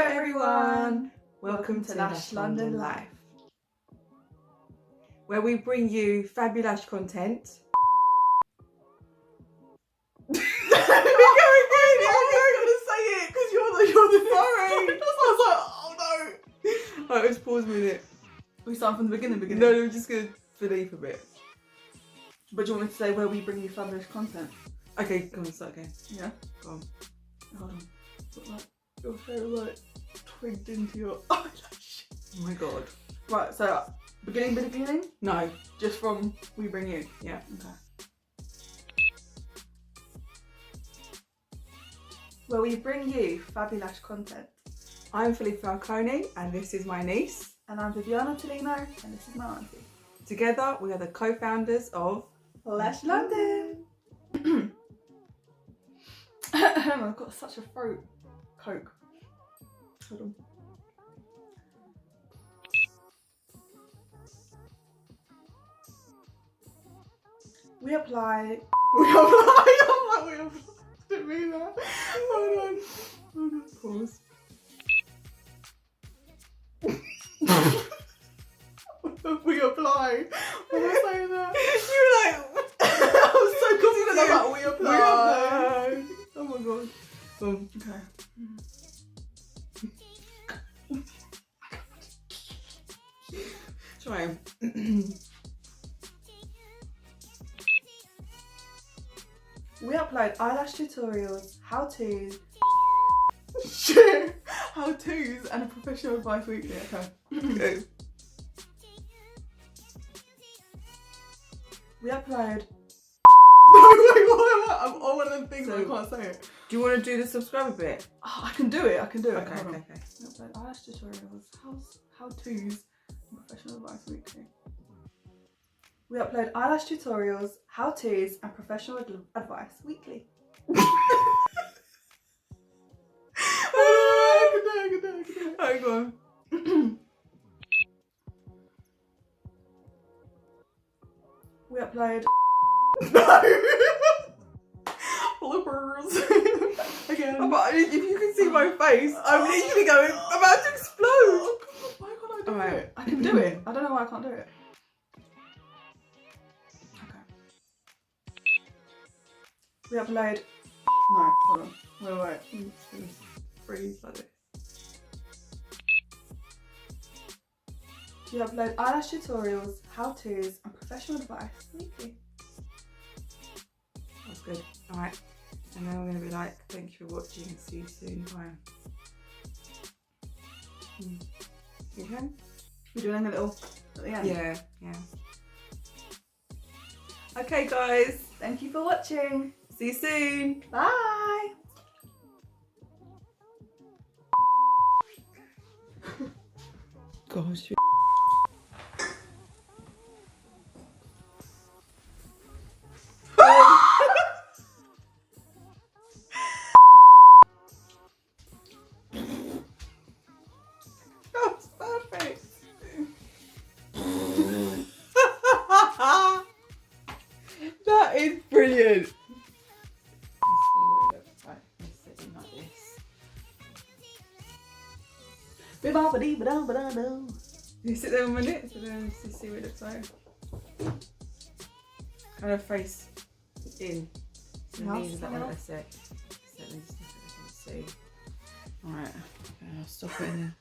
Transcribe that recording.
everyone! Welcome to LASH London Live, where we bring you fabulous content. You're gonna say it because you're the sorry. That's why I was like, oh no. Alright, let's pause a minute. We start from the beginning. No, I'm just gonna believe a bit. But do you want me to say where we bring you fabulous content? Okay, come on, start again. Yeah. Go on. Hold on. Look like your hair like twigged into your eyelash. Oh my god. Right, so beginning? No. Just from we bring you. Yeah. Okay. Where we bring you fabulous content. I'm Filippa Viviana and this is my niece. And I'm Viviana Tolino and this is my auntie. Together we are the co-founders of LASH London. I've got such a throat. Coke. Hold on. We apply. I'm like, didn't mean that. Hold on. Pause. We apply. What am I saying that? You were like, I was so confident about we apply. Oh my god. Okay. Try. We upload eyelash tutorials, how-tos, shit, how-tos, and a professional advice weekly. Okay. We upload. No, wait, what? I'm on one of them things, So, I can't say it. Do you want to do the subscribe bit? Oh, I can do it. Okay. Hold on. We upload eyelash tutorials, how-tos, and professional advice weekly. We upload eyelash tutorials, how-tos, and professional advice weekly. I can do it. Alright, go on. We upload bloopers again. Oh, but if you can see my face, I'm literally going, I'm about to explode. Oh, God, why can't I do Alright. it? I can do it. I don't know why I can't do it. Okay. We upload. No, hold on. Wait. Freeze like this. We upload eyelash tutorials, how-tos, and professional advice weekly. That's good. Alright. And then we're going to be like, thank you for watching. See you soon. Bye. Okay? We're doing a little at the end. Yeah. Okay, guys. Thank you for watching. See you soon. Bye. Gosh. That's perfect. That is brilliant. Let's see what it looks like. It's sitting like this. You sit there a minute so then to see what it looks like. Kind of face in. So Yeah, these are that stand one up. a sec. So let me just see. Alright, I'll stop it in there.